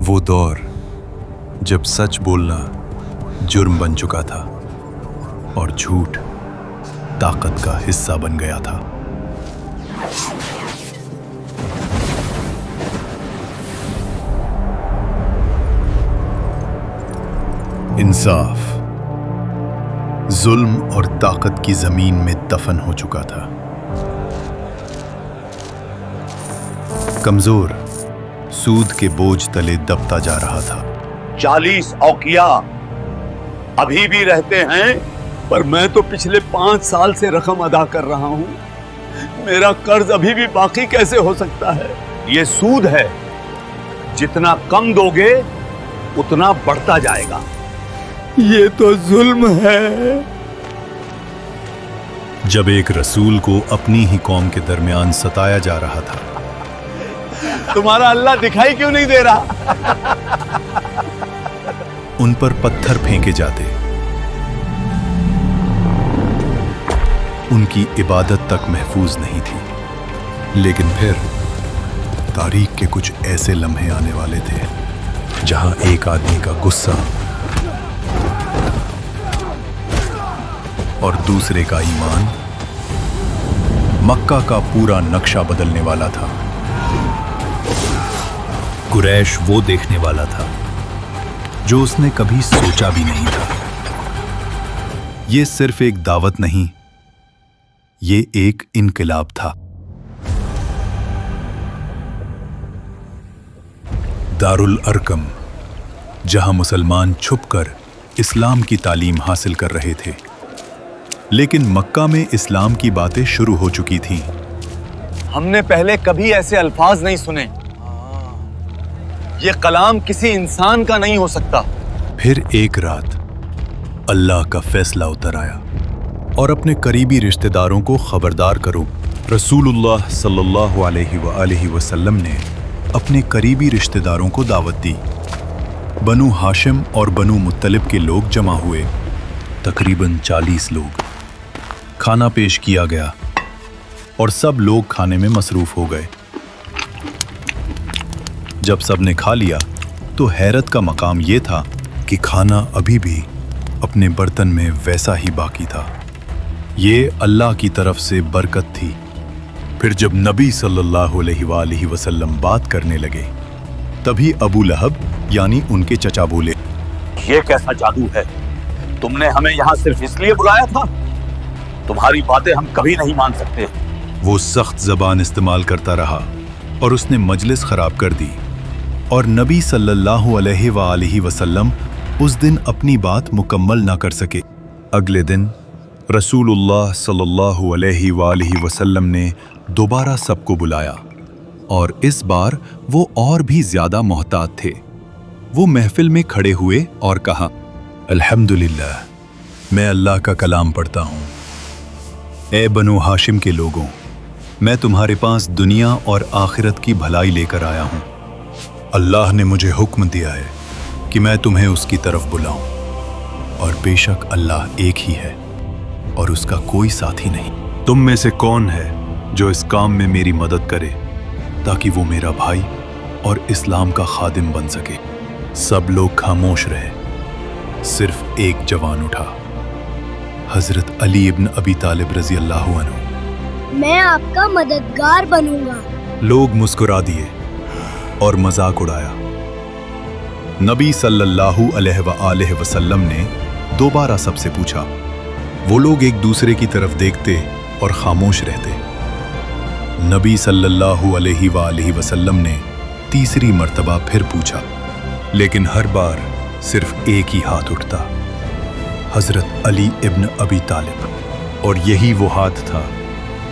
वो दौर जब सच बोलना जुर्म बन चुका था और झूठ ताकत का हिस्सा बन गया था। इंसाफ जुल्म और ताकत की जमीन में दफन हो चुका था। कमजोर सूद के बोझ तले दबता जा रहा था। 40 औकिया अभी भी रहते हैं, पर मैं तो पिछले 5 साल से रकम अदा कर रहा हूं। मेरा कर्ज अभी भी बाकी कैसे हो सकता है? ये सूद है, जितना कम दोगे उतना बढ़ता जाएगा। ये तो जुल्म है। जब एक रसूल को अपनी ही कौम के दरमियान सताया जा रहा था, तुम्हारा अल्लाह दिखाई क्यों नहीं दे रहा? उन पर पत्थर फेंके जाते, उनकी इबादत तक महफूज नहीं थी। लेकिन फिर तारीख के कुछ ऐसे लम्हे आने वाले थे जहां एक आदमी का गुस्सा और दूसरे का ईमान मक्का का पूरा नक्शा बदलने वाला था। कुरैश वो देखने वाला था जो उसने कभी सोचा भी नहीं था। ये सिर्फ एक दावत नहीं, ये एक इनकलाब था। दारुल अरकम, जहां मुसलमान छुपकर इस्लाम की तालीम हासिल कर रहे थे, लेकिन मक्का में इस्लाम की बातें शुरू हो चुकी थीं। हमने पहले कभी ऐसे अल्फाज नहीं सुने। ये कलाम किसी इंसान का नहीं हो सकता। फिर एक रात अल्लाह का फैसला उतर आया और अपने करीबी रिश्तेदारों को खबरदार करो। रसूलुल्लाह सल्लल्लाहु अलैहि वसल्लम ने अपने करीबी रिश्तेदारों को दावत दी। बनु हाशिम और बनु मुत्तलिब के लोग जमा हुए, तकरीबन 40 लोग। खाना पेश किया गया और सब लोग खाने में मसरूफ हो गए। जब सब ने खा लिया तो हैरत का मकाम यह था कि खाना अभी भी अपने बर्तन में वैसा ही बाकी था। ये अल्लाह की तरफ से बरकत थी। फिर जब नबी सल्लल्लाहु अलैहि वसल्लम बात करने लगे, तभी अबू लहब यानी उनके चचा बोले, ये कैसा जादू है? तुमने हमें यहाँ सिर्फ इसलिए बुलाया था? तुम्हारी बातें हम कभी नहीं मान सकते। वो सख्त जबान इस्तेमाल करता रहा और उसने मजलिस खराब कर दी और नबी सल्लल्लाहु अलैहि वसल्लम उस दिन अपनी बात मुकम्मल ना कर सके। अगले दिन रसूलुल्लाह सल्लल्लाहु अलैहि वसल्लम ने दोबारा सबको बुलाया और इस बार वो और भी ज्यादा मोहतात थे। वो महफिल में खड़े हुए और कहा, अल्हम्दुलिल्लाह, मैं अल्लाह का कलाम पढ़ता हूँ। ए बनु हाशिम के लोगों, मैं तुम्हारे पास दुनिया और आखिरत की भलाई लेकर आया हूँ। अल्लाह ने मुझे हुक्म दिया है कि मैं तुम्हें उसकी तरफ बुलाऊं, और बेशक अल्लाह एक ही है और उसका कोई साथी नहीं। तुम में से कौन है जो इस काम में मेरी मदद करे ताकि वो मेरा भाई और इस्लाम का खादिम बन सके? सब लोग खामोश रहे। सिर्फ एक जवान उठा, हजरत अली इब्न अबी तालिब रजी अल्लाहु अन्हु। मैं आपका मददगार बनूंगा। लोग मुस्कुरा दिए और मजाक उड़ाया। नबी सल्लल्लाहु अलैहि वसल्लम ने दोबारा सबसे पूछा। वो लोग एक दूसरे की तरफ देखते और खामोश रहते। नबी सल्लल्लाहु अलैहि वसल्लम ने तीसरी मर्तबा फिर पूछा, लेकिन हर बार सिर्फ एक ही हाथ उठता, हजरत अली इब्न अबी तालिब। और यही वो हाथ था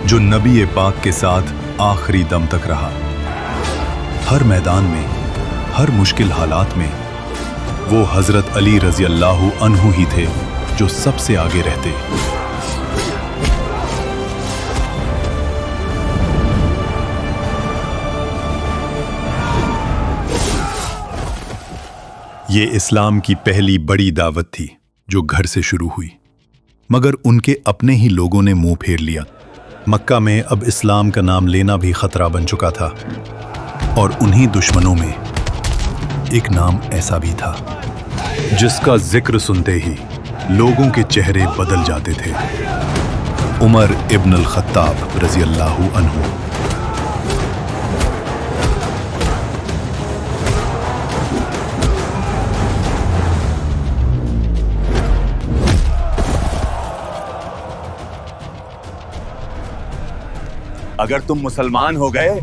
जो नबी पाक के साथ आखिरी दम तक रहा। हर मैदान में, हर मुश्किल हालात में वो हजरत अली रजी अल्लाहु अन्हु ही थे जो सबसे आगे रहते। ये इस्लाम की पहली बड़ी दावत थी जो घर से शुरू हुई, मगर उनके अपने ही लोगों ने मुंह फेर लिया। मक्का में अब इस्लाम का नाम लेना भी खतरा बन चुका था और उन्हीं दुश्मनों में ایک نام ایسا بھی تھا جس کا ذکر سنتے ہی لوگوں کے چہرے بدل جاتے تھے۔ عمر ابن الخطاب رضی اللہ عنہ۔ اگر تم مسلمان ہو گئے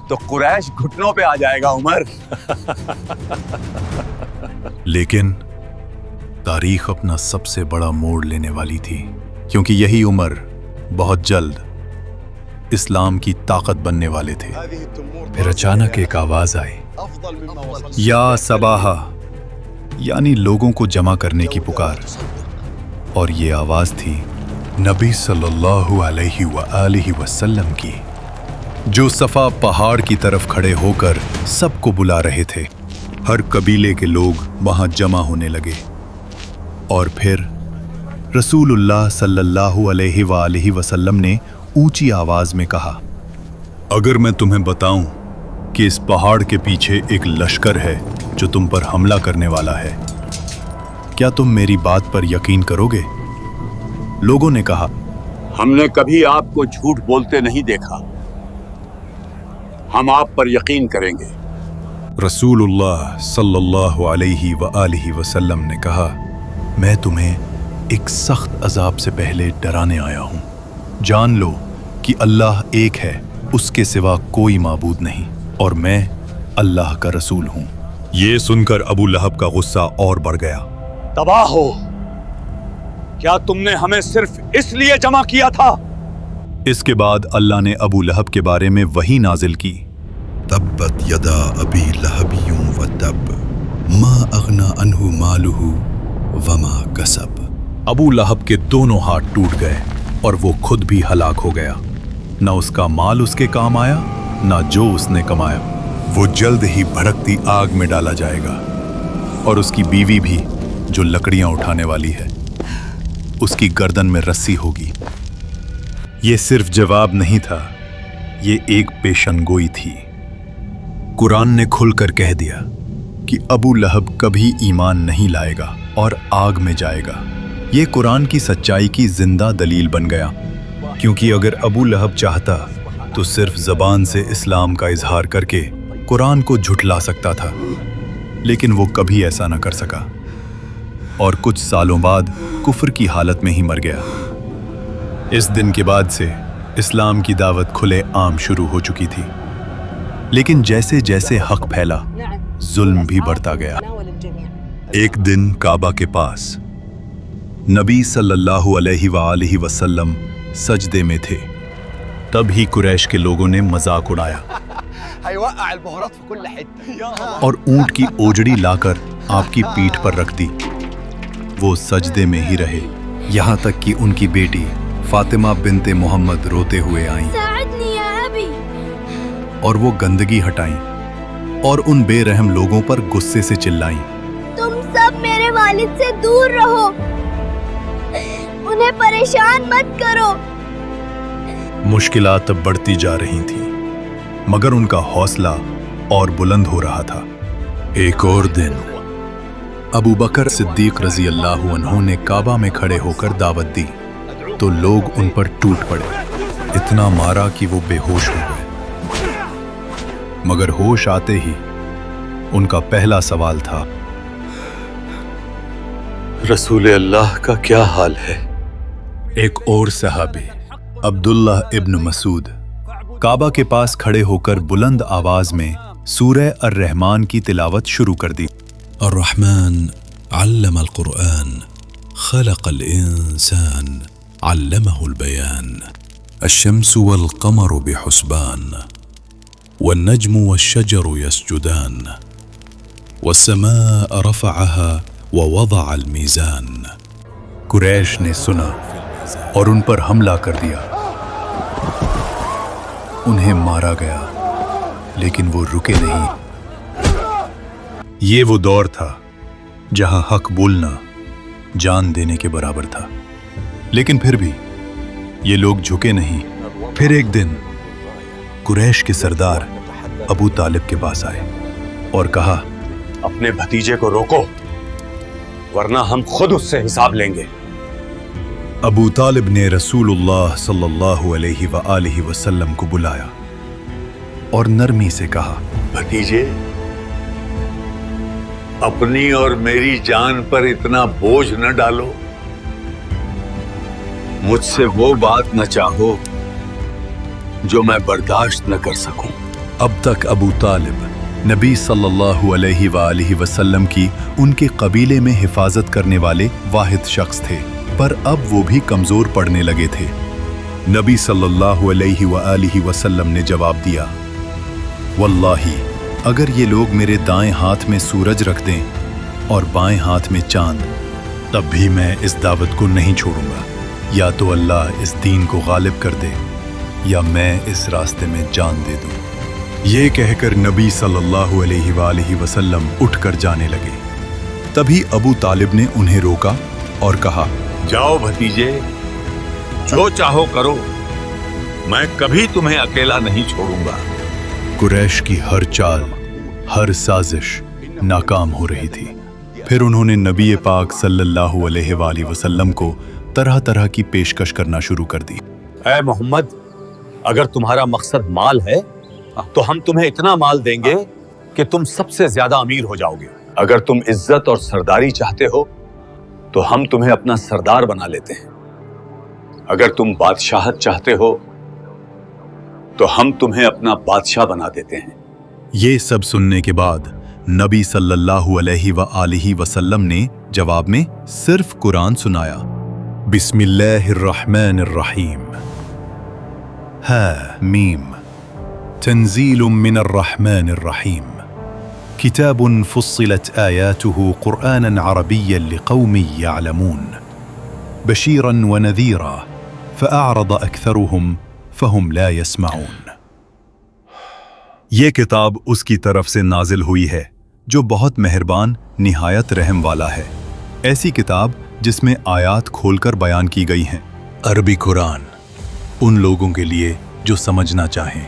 تو قریش گھٹنوں پہ آ جائے گا عمر۔ لیکن تاریخ اپنا سب سے بڑا موڑ لینے والی تھی، کیونکہ یہی عمر بہت جلد اسلام کی طاقت بننے والے تھے۔ پھر اچانک ایک آواز آئی، یا صباحا، یعنی لوگوں کو جمع کرنے کی پکار، اور یہ آواز تھی نبی صلی اللہ علیہ وآلہ وسلم کی، جو صفا پہاڑ کی طرف کھڑے ہو کر سب کو بلا رہے تھے۔ ہر قبیلے کے لوگ وہاں جمع ہونے لگے، اور پھر رسول اللہ صلی اللہ علیہ وآلہ وسلم نے اونچی آواز میں کہا، اگر میں تمہیں بتاؤں کہ اس پہاڑ کے پیچھے ایک لشکر ہے جو تم پر حملہ کرنے والا ہے، کیا تم میری بات پر یقین کرو گے؟ لوگوں نے کہا، ہم نے کبھی آپ کو جھوٹ بولتے نہیں دیکھا، ہم آپ پر یقین کریں گے۔ رسول اللہ صلی اللہ علیہ وآلہ وسلم نے کہا، میں تمہیں ایک سخت عذاب سے پہلے ڈرانے آیا ہوں۔ جان لو کہ اللہ ایک ہے، اس کے سوا کوئی معبود نہیں، اور میں اللہ کا رسول ہوں۔ یہ سن کر ابو لہب کا غصہ اور بڑھ گیا۔ تباہ ہو، کیا تم نے ہمیں صرف اس لیے جمع کیا تھا؟ اس کے بعد اللہ نے ابو لہب کے بارے میں وحی نازل کی، تبت یدا ابی لہب وتب ما اغنی عنہ مالہ وما کسب۔ ابو لہب کے دونوں ہاتھ ٹوٹ گئے اور وہ خود بھی ہلاک ہو گیا، نہ اس کا مال اس کے کام آیا، نہ جو اس نے کمایا۔ وہ جلد ہی بھڑکتی آگ میں ڈالا جائے گا، اور اس کی بیوی بھی جو لکڑیاں اٹھانے والی ہے، اس کی گردن میں رسی ہوگی۔ یہ صرف جواب نہیں تھا، یہ ایک پیشن گوئی تھی۔ قرآن نے کھل کر کہہ دیا کہ ابو لہب کبھی ایمان نہیں لائے گا اور آگ میں جائے گا۔ یہ قرآن کی سچائی کی زندہ دلیل بن گیا، کیونکہ اگر ابو لہب چاہتا تو صرف زبان سے اسلام کا اظہار کر کے قرآن کو جھٹلا سکتا تھا، لیکن وہ کبھی ایسا نہ کر سکا، اور کچھ سالوں بعد کفر کی حالت میں ہی مر گیا۔ اس دن کے بعد سے اسلام کی دعوت کھلے عام شروع ہو چکی تھی، لیکن جیسے جیسے حق پھیلا، ظلم بھی بڑھتا گیا۔ ایک دن کعبہ کے پاس نبی صلی اللہ علیہ وآلہ وسلم سجدے میں تھے، تب ہی قریش کے لوگوں نے مذاق اڑایا اور اونٹ کی اوجڑی لا کر آپ کی پیٹھ پر رکھ دی۔ وہ سجدے میں ہی رہے، یہاں تک کہ ان کی بیٹی فاطمہ بنت محمد روتے ہوئے آئیں ساعدنی یا ابی۔ اور وہ گندگی ہٹائیں اور ان بے رحم لوگوں پر غصے سے چلائیں، تم سب میرے والد سے دور رہو، انہیں پریشان مت کرو۔ مشکلات اب بڑھتی جا رہی تھیں، مگر ان کا حوصلہ اور بلند ہو رہا تھا۔ ایک اور دن ابو بکر صدیق رضی اللہ عنہ نے کعبہ میں کھڑے ہو کر دعوت دی تو لوگ ان پر ٹوٹ پڑے، اتنا مارا کہ وہ بے ہوش ہو گئے۔ مگر ہوش آتے ہی ان کا پہلا سوال تھا، رسول اللہ کا کیا حال ہے؟ ایک اور صحابی عبداللہ ابن مسعود کعبہ کے پاس کھڑے ہو کر بلند آواز میں سورہ الرحمن کی تلاوت شروع کر دی۔ الرحمن علم القرآن خلق الانسان علمه البيان الشمس والقمر بحسبان والنجم والشجر يسجدان والسماء رفعها ووضع الميزان۔ قریش نے سنا اور ان پر حملہ کر دیا، انہیں مارا گیا، لیکن وہ رکے نہیں۔ یہ وہ دور تھا جہاں حق بولنا جان دینے کے برابر تھا، لیکن پھر بھی یہ لوگ جھکے نہیں۔ پھر ایک دن قریش کے سردار ابو طالب کے پاس آئے اور کہا، अपने भतीजे को रोको, वरना हम खुद उससे हिसाब लेंगे। अबू तालिब ने रसूलुल्लाह सल्लल्लाहु अलैहि व आलिहि वसल्लम को बुलाया और नरमी से कहा, भतीजे, अपनी और मेरी जान पर इतना बोझ न डालो। मुझसे वो बात न चाहो जो मैं बर्दाश्त न कर सकूं। अब तक अबू तालिब नबी सल्लल्लाहु अलैहि व आलिहि वसल्लम की उनके कबीले में हिफाजत करने वाले वाहिद शख्स थे, पर अब वो भी कमजोर पड़ने लगे थे। नबी सल्लल्लाहु अलैहि व आलिहि वसल्लम ने जवाब दिया, वल्लाही अगर ये लोग मेरे दाएं हाथ में सूरज रख दें और बाएं हाथ में चांद, तब भी मैं इस दावत को नहीं छोड़ूंगा। या तो अल्लाह इस दीन को गालिब कर दे या मैं इस रास्ते में जान दे दूं। ये कहकर नबी सल्लल्लाहु अलैहि वालिहि वसल्लम उठकर जाने लगे। तभी अबू तालिब ने उन्हें रोका और कहा, जाओ भतीजे, जो चाहो करो, मैं कभी तुम्हें अकेला नहीं छोड़ूंगा। कुरैश की हर चाल, हर साजिश नाकाम हो रही थी। फिर उन्होंने नबी पाक सल्लल्लाहु अलैहि वालिहि वसल्लम को तरह तरह की पेशकश करना शुरू कर दी। ऐ मोहम्मद, अगर तुम्हारा मकसद माल है तो हम तुम्हें इतना माल देंगे कि तुम सबसे ज्यादा अमीर हो जाओगे। अगर तुम इज्जत और सरदारी चाहते हो तो हम तुम्हें अपना सरदार बना लेते हैं। अगर तुम बादशाहत चाहते हो तो हम तुम्हें अपना बादशाह बना देते हैं। ये सब सुनने के बाद नबी सल्लल्लाहु अलैहि व आलिहि वसल्लम ने जवाब में सिर्फ कुरान सुनाया, बिस्मिल्लाहिर्रहमानिर्रहीम, हा मीम, तंजीलुम मिनर्रहमानिर्रहीम, किताबुन फुस्सिलत आयातुहु कुरआनन अरबिय्यन लिक़ौमिन यअलमून, बशीरन व नज़ीरा, फ़अअरद अक्सरुहुम फ़हुम ला यस्मऊन। ये किताब उसकी तरफ से नाजिल हुई है जो बहुत मेहरबान निहायत रहम वाला है। ऐसी किताब जिसमें आयात खोलकर बयान की गई हैं। अरबी कुरान उन लोगों के लिए जो समझना चाहें,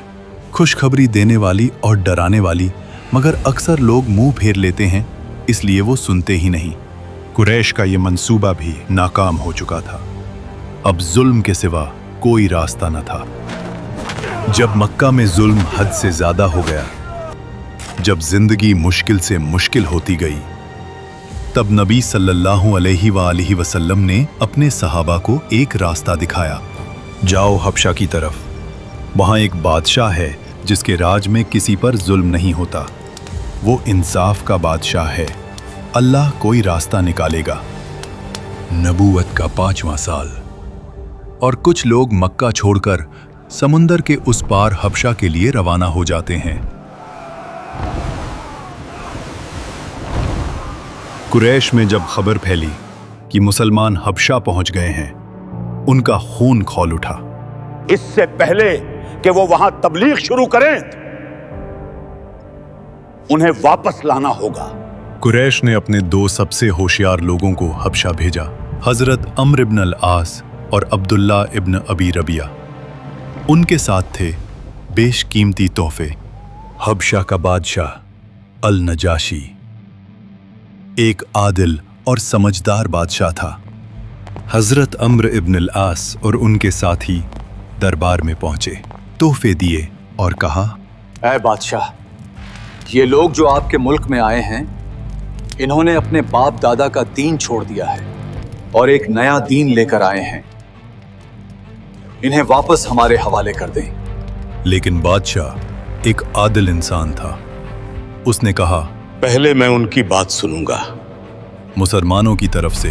खुशखबरी देने वाली और डराने वाली, मगर अक्सर लोग मुंह फेर लेते हैं, इसलिए वो सुनते ही नहीं। कुरैश का ये मंसूबा भी नाकाम हो चुका था। अब जुल्म के सिवा कोई रास्ता न था। जब मक्का में जुल्म हद से ज्यादा हो गया, जब जिंदगी मुश्किल से मुश्किल होती गई, तब नबी सल्लल्लाहु अलैहि व आलिहि वसल्लम ने अपने सहाबा को एक रास्ता दिखाया। जाओ हबशा की तरफ, वहां एक बादशाह है जिसके राज में किसी पर जुल्म नहीं होता। वो इंसाफ का बादशाह है। अल्लाह कोई रास्ता निकालेगा। नबूवत का 5वां साल, और कुछ लोग मक्का छोड़कर समुंदर के उस पार हबशा के लिए रवाना हो जाते हैं। कुरैश में जब खबर फैली कि मुसलमान हबशा पहुंच गए हैं, उनका खून खौल उठा। इससे पहले कि वो वहां तबलीग शुरू करें, उन्हें वापस लाना होगा। कुरैश ने अपने 2 सबसे होशियार लोगों को हबशा भेजा, हजरत अम्र इब्न अल-आस और अब्दुल्ला इब्न अबी रबिया। उनके साथ थे बेशकीमती तोहफे। हबशा का बादशाह अल नजाशी एक आदिल और समझदार बादशाह था। हजरत अम्र इब्न अल-आस और उनके साथी दरबार में पहुंचे, तोहफे दिए और कहा, ऐ बादशाह, ये लोग जो आपके मुल्क में आए हैं, इन्होंने अपने बाप दादा का दीन छोड़ दिया है और एक नया दीन लेकर आए हैं। इन्हें वापस हमारे हवाले कर दें। लेकिन बादशाह एक आदिल इंसान था। उसने कहा, पहले मैं उनकी बात सुनूंगा। मुसलमानों की तरफ से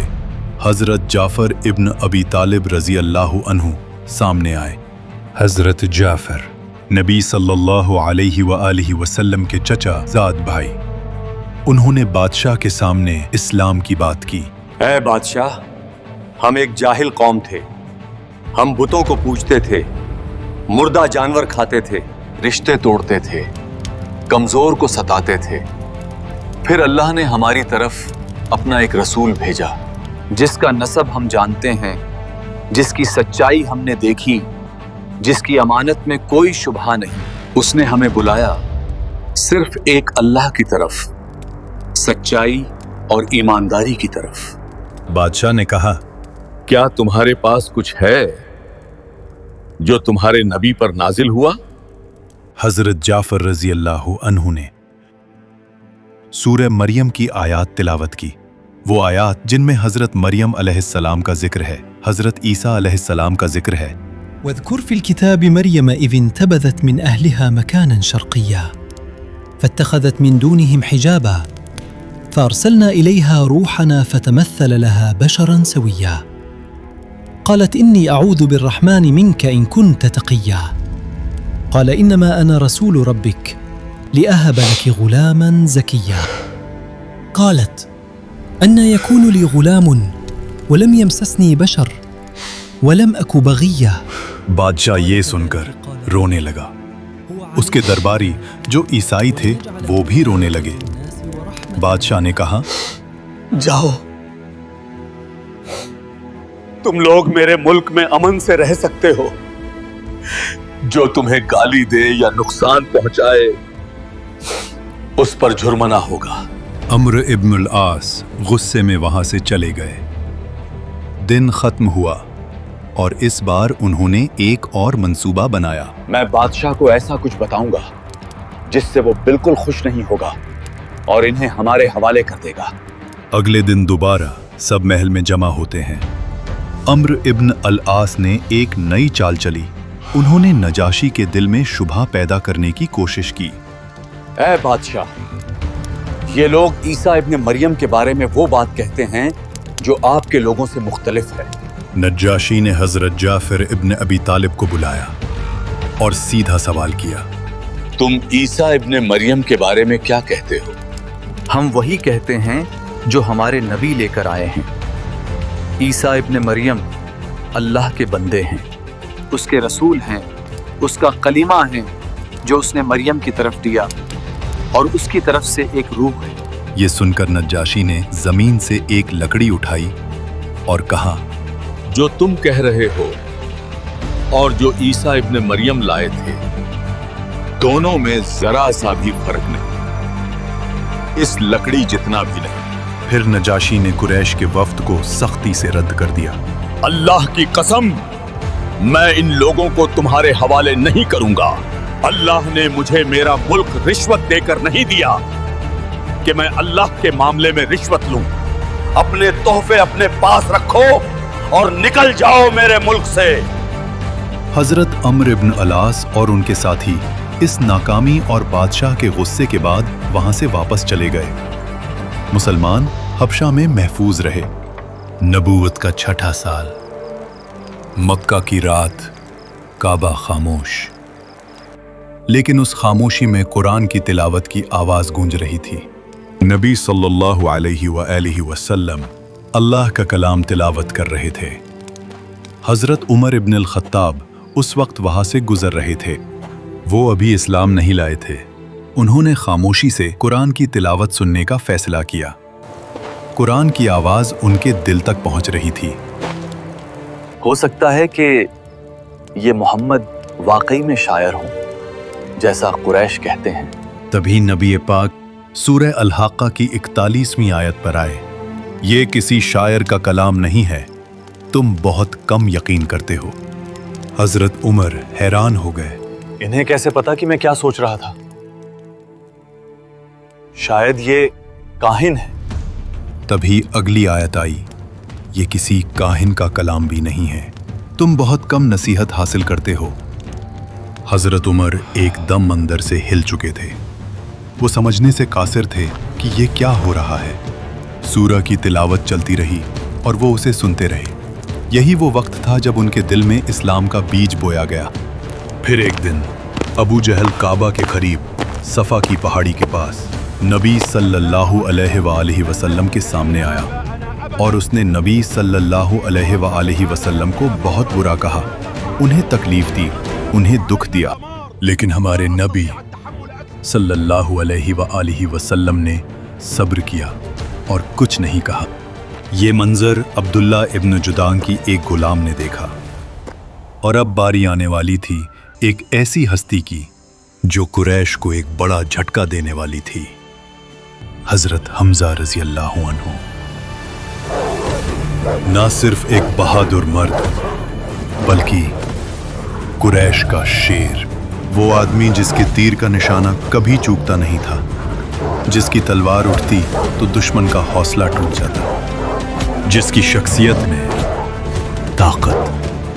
हजरत जाफर इब्न अबी तालिब रजी अल्लाहु अन्हु सामने आए। हजरत जाफर नबी सल्लल्लाहु अलैहि व आलिहि वसल्लम के चचा ज़ाद भाई। उन्होंने बादशाह के सामने इस्लाम की बात की। ऐ बादशाह, हम एक जाहिल कौम थे। हम बुतों को पूजते थे, मुर्दा जानवर खाते थे, रिश्ते तोड़ते थे, कमजोर को सताते थे। फिर अल्लाह ने हमारी तरफ अपना एक रसूल भेजा, जिसका नसब हम जानते हैं, जिसकी सच्चाई हमने देखी, जिसकी अमानत में कोई शुबहा नहीं। उसने हमें बुलाया सिर्फ एक अल्लाह की तरफ, सच्चाई और ईमानदारी की तरफ। बादशाह ने कहा, क्या तुम्हारे पास कुछ है जो तुम्हारे नबी पर नाजिल हुआ? हजरत जाफर रजी अल्लाह अन्हु ने सूरह मरियम की आयात तिलावत की, वो आयात जिनमें हजरत मरियम अलैहिस्सलाम का जिक्र है, हजरत ईसा अलैहिस्सलाम का जिक्र है। واذكر في الكتاب مريم إذ انتبذت من أهلها مكانا شرقيا فاتخذت من دونهم حجابا فأرسلنا إليها روحنا فتمثل لها بشرا سويا قالت إني أعوذ بالرحمن منك إن كنت تقيا قال إنما أنا رسول ربك لأهب لك غلاما زكيا قالت أن يكون لي غلام ولم يمسسني بشر ولم أك بغيا बादशाह ये सुनकर रोने लगा। उसके दरबारी जो ईसाई थे वो भी रोने लगे। बादशाह ने कहा, जाओ, तुम लोग मेरे मुल्क में अमन से रह सकते हो। जो तुम्हें गाली दे या नुकसान पहुंचाए उस पर जुर्माना होगा। अम्र इब्नुल आस गुस्से में वहां से चले गए। दिन खत्म हुआ और इस बार उन्होंने एक और मंसूबा बनाया। मैं बादशाह को ऐसा कुछ बताऊंगा जिससे वो बिल्कुल खुश नहीं होगा और इन्हें हमारे हवाले कर देगा। अगले दिन दोबारा सब महल में जमा होते हैं। अम्र इब्न अल आस ने एक नई चाल चली। उन्होंने नजाशी के दिल में शुभा पैदा करने की कोशिश की। ऐ बादशाह, ये लोग ईसा इब्न मरियम के बारे में वो बात कहते हैं जो आपके लोगों से मुख्तलिफ है। नजाशी ने हजरत जाफर इब्न अबी तालिब को बुलाया और सीधा सवाल किया, तुम ईसा इब्न मरियम के बारे में क्या कहते हो? हम वही कहते हैं जो हमारे नबी लेकर आए हैं। ईसा इब्न मरियम अल्लाह के बंदे हैं, उसके रसूल हैं, उसका कलीमा है जो उसने मरियम की तरफ दिया और उसकी तरफ से एक रूह है। ये सुनकर नजाशी ने जमीन से एक लकड़ी उठाई और कहा, जो तुम कह रहे हो और जो ईसा इब्न मरियम लाए थे, दोनों में जरा सा भी फर्क नहीं, इस लकड़ी जितना भी नहीं। फिर नजाशी ने कुरैश के वफ्द को सख्ती से रद्द कर दिया। अल्लाह की कसम, मैं इन लोगों को तुम्हारे हवाले नहीं करूंगा। अल्लाह ने मुझे मेरा मुल्क रिश्वत देकर नहीं दिया कि मैं अल्लाह के मामले में रिश्वत लूं। अपने तोहफे अपने पास रखो और निकल जाओ मेरे मुल्क से। हजरत अम्र इब्न अलास और उनके साथी इस नाकामी और बादशाह के गुस्से के बाद वहां से वापस चले गए। मुसलमान हबशा में महफूज रहे। नबूवत का छठा साल, मक्का की रात, काबा खामोश। लेकिन उस खामोशी में कुरान की तिलावत की आवाज गूंज रही थी। नबी सल्लल्लाहु अलैहि वसल्लम अल्लाह का कलाम तिलावत कर रहे थे। हजरत उमर इब्न अल खत्ताब उस वक्त वहां से गुजर रहे थे। वो अभी इस्लाम नहीं लाए थे। उन्होंने खामोशी से कुरान की तिलावत सुनने का फैसला किया। कुरान की आवाज उनके दिल तक पहुंच रही थी। हो सकता है कि ये मोहम्मद वाकई में शायर हों, जैसा कुरैश कहते हैं। तभी नबी पाक सूरह अल-हाक़ा की 41वीं आयत पर आए। ये किसी शायर का कलाम नहीं है, तुम बहुत कम यकीन करते हो। हजरत उमर हैरान हो गए। इन्हें कैसे पता कि मैं क्या सोच रहा था? शायद ये काहिन है। तभी अगली आयत आई, ये किसी काहिन का कलाम भी नहीं है, तुम बहुत कम नसीहत हासिल करते हो। हजरत उमर एकदम अंदर से हिल चुके थे। वो समझने से कासिर थे कि ये क्या हो रहा है। सूरह की तिलावत चलती रही और वो उसे सुनते रहे। यही वो वक्त था जब उनके दिल में इस्लाम का बीज बोया गया। फिर एक दिन अबू जहल काबा के करीब सफ़ा की पहाड़ी के पास नबी सल्लल्लाहु अलैहि वसल्लम के सामने आया और उसने नबी सल्लल्लाहु अलैहि वसल्लम को बहुत बुरा कहा, उन्हें तकलीफ दी, उन्हें दुख दिया। लेकिन हमारे नबी सल्लल्लाहु अलैहि वसल्लम ने सब्र किया और कुछ नहीं कहा। ये मंजर अब्दुल्ला इब्न जुदान की एक गुलाम ने देखा। और अब बारी आने वाली थी एक ऐसी हस्ती की जो कुरैश को एक बड़ा झटका देने वाली थी। हजरत हमजा रजी अल्लाह अन्हु। ना सिर्फ एक बहादुर मर्द बल्कि कुरैश का शेर, वो आदमी जिसके तीर का निशाना कभी चूकता नहीं था, जिसकी तलवार उठती तो दुश्मन का हौसला टूट जाता, जिसकी शख्सियत में ताकत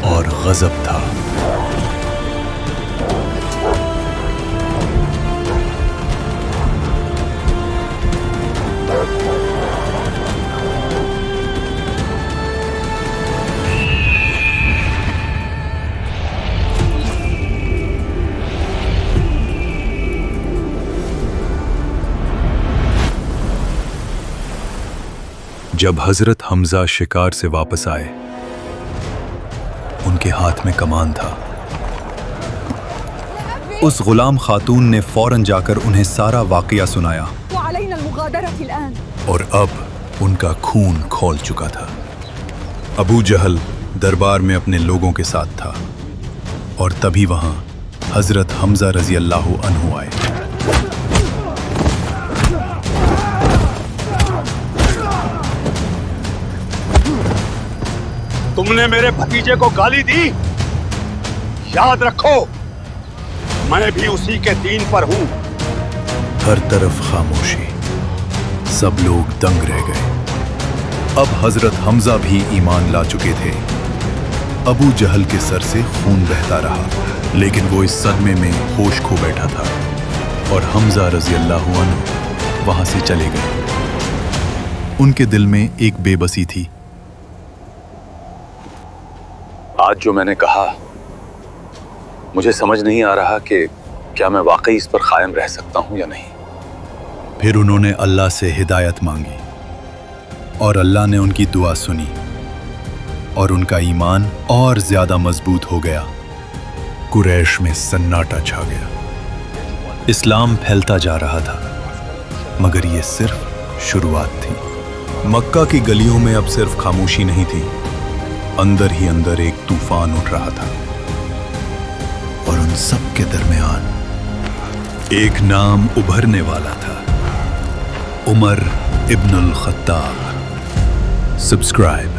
और गजब था। जब हजरत हमजा शिकार से वापस आए, उनके हाथ में कमान था। उस गुलाम खातून ने फौरन जाकर उन्हें सारा वाकया सुनाया और अब उनका खून खौल चुका था। अबू जहल दरबार में अपने लोगों के साथ था और तभी वहां हजरत हमजा रजी अल्लाह अन्हु आए। तुमने मेरे भतीजे को गाली दी, याद रखो मैं भी उसी के दीन पर हूं। हर तरफ खामोशी, सब लोग दंग रह गए। अब हजरत हमजा भी ईमान ला चुके थे। अबू जहल के सर से खून बहता रहा, लेकिन वो इस सदमे में होश खो बैठा था और हमजा रजी अल्लाह अन्हु वहां से चले गए। उनके दिल में एक बेबसी थी। आज जो मैंने कहा, मुझे समझ नहीं आ रहा कि क्या मैं वाकई इस पर कायम रह सकता हूं या नहीं। फिर उन्होंने अल्लाह से हिदायत मांगी और अल्लाह ने उनकी दुआ सुनी और उनका ईमान और ज्यादा मजबूत हो गया। कुरैश में सन्नाटा छा गया। इस्लाम फैलता जा रहा था, मगर ये सिर्फ शुरुआत थी। मक्का की गलियों में अब सिर्फ खामोशी नहीं थी, अंदर ही अंदर एक तूफान उठ रहा था। और उन सब के दरमियान एक नाम उभरने वाला था, उमर इब्नुल खत्ताब। सब्सक्राइब।